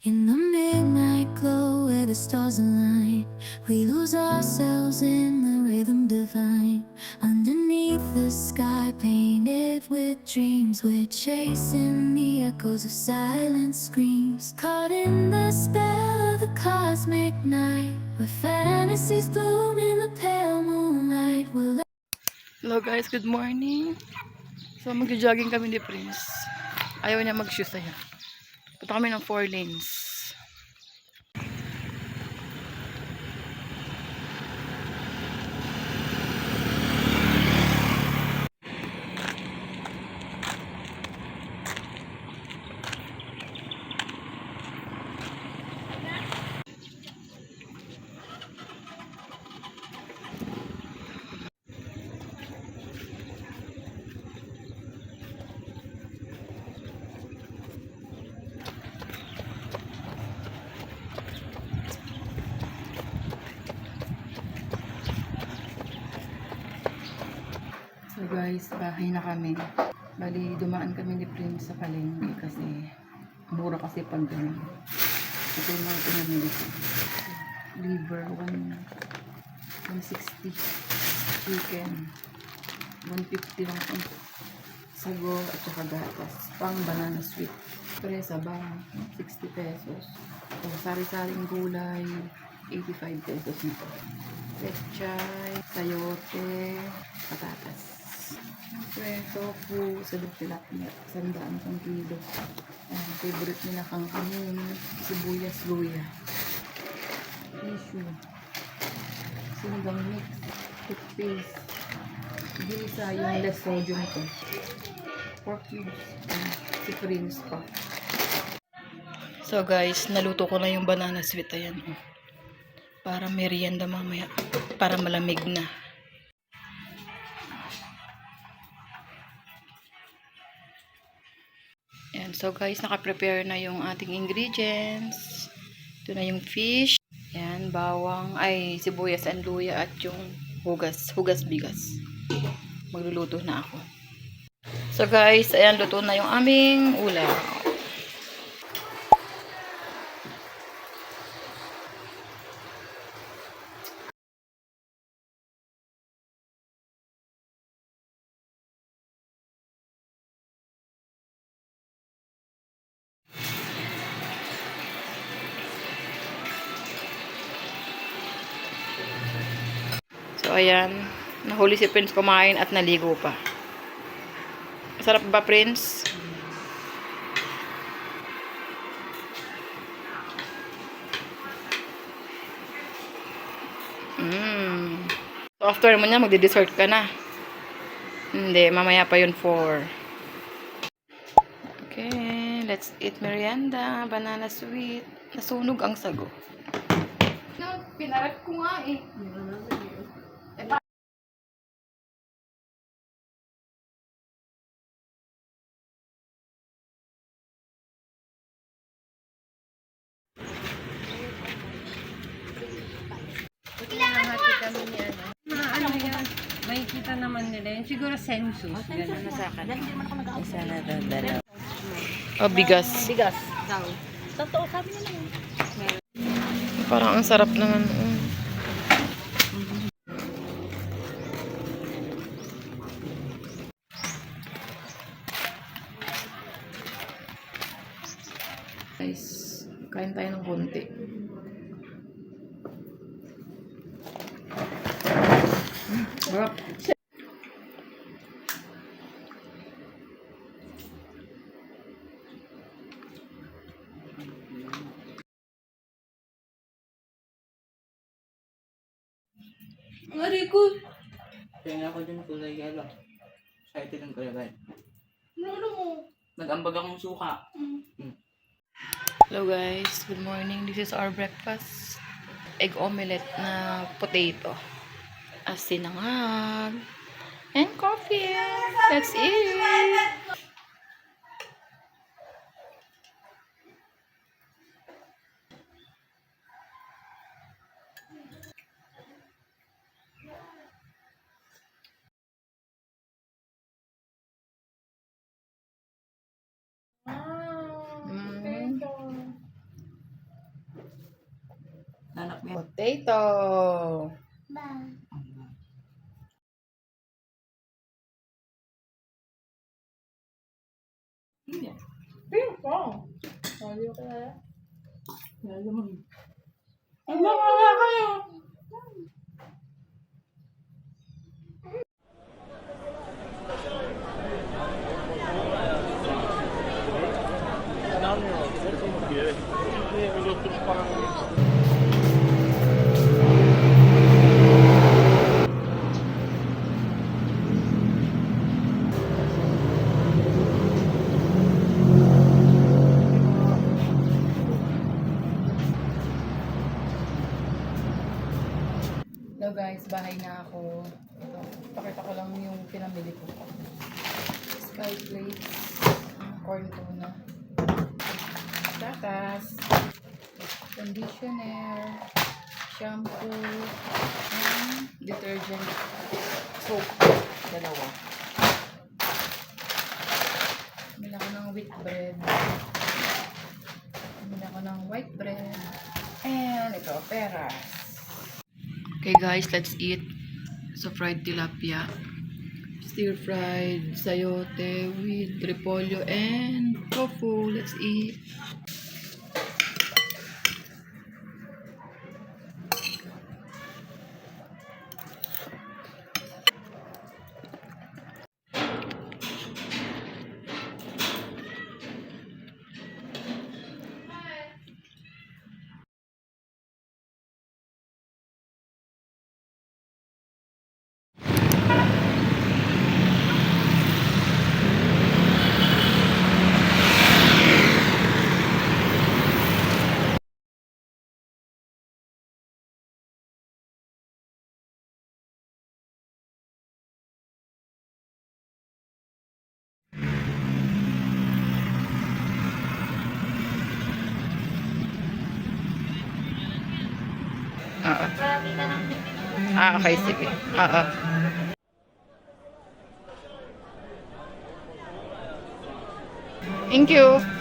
In the midnight glow where the stars align, we lose ourselves in the rhythm divine. Underneath the sky painted with dreams, we're chasing the echoes of silent screams. Caught in the spell of the cosmic night, where fantasies bloom in the pale moonlight. Hello guys, good morning. So magjo-jogging kami ni Prince. Ayaw niya mag-shoes sa'yo. Punta kami ng 4 lanes. So guys, bahay na kami. Bali, dumaan kami ni Prince sa palengke kasi mura kasi pag ganun. Ito yung mga pinamili ko. Liver, 160. Chicken, 150 lang po. Sago at saka gatas. Pang banana sweet. Presa ba? 60 pesos. So, sari-saring gulay, 85 pesos nito. Pechay, sayote, patatas. Siyempre, tofu, sadog tilapia, 100 kilo. Favorite nila kang kanin, sibuyas, luya. Tissue, sinigang mix, toothpaste, gisa yung less sodium ko. Pork cubes, si Prince pa. So guys, naluto ko na yung banana sweet. Ayan, oh. Para merienda mamaya. Para malamig na. Ayan, so guys, naka-prepare na yung ating ingredients. Ito na yung fish. Ayan, bawang, ay sibuyas and luya at yung hugas bigas. Magluluto na ako. So guys, ayan, luto na yung aming ulam. So ayan, nahuli si Prince kumain at naligo pa. Masarap ba, Prince? So after mo niya, magde-dessert ka na. Hindi, mamaya pa yun 4. Okay, let's eat merienda. Banana sweet. Nasunog ang sago. Pinarap ko nga eh. Ano yan? Makikita naman nila yun. Siguro census. Ganun na sa akin. Isa na doon, dalawa. Oh, bigas. Bigas. Daw. Totoo, sabi nila yun. Parang ang sarap naman. Guys, kain tayo ng konti. Sarap. Ari ko. Kaya ako din kulay yellow. Excited ang kulay red. Ano mo? Nag-ambag akong suka. Hello guys, good morning. This is our breakfast. Egg omelette na potato. Asinangag. And coffee. That's it. Anak mo. Potato. Ping pong. Ayaw ka na. Lalo mo. Ay, mga kayo. Hello guys, bahay na ako. Ito, pakita ko lang yung pinamili ko. Sky plates, corn tuna, tatas, conditioner, shampoo, and detergent soap. Dalawa. Bumili ako ng wheat bread. Bumili ako ng white bread. And ito, peras. Okay guys, let's eat. So fried tilapia, stir fried sayote with repolyo and tofu. Let's eat. Okay, sige. Thank you.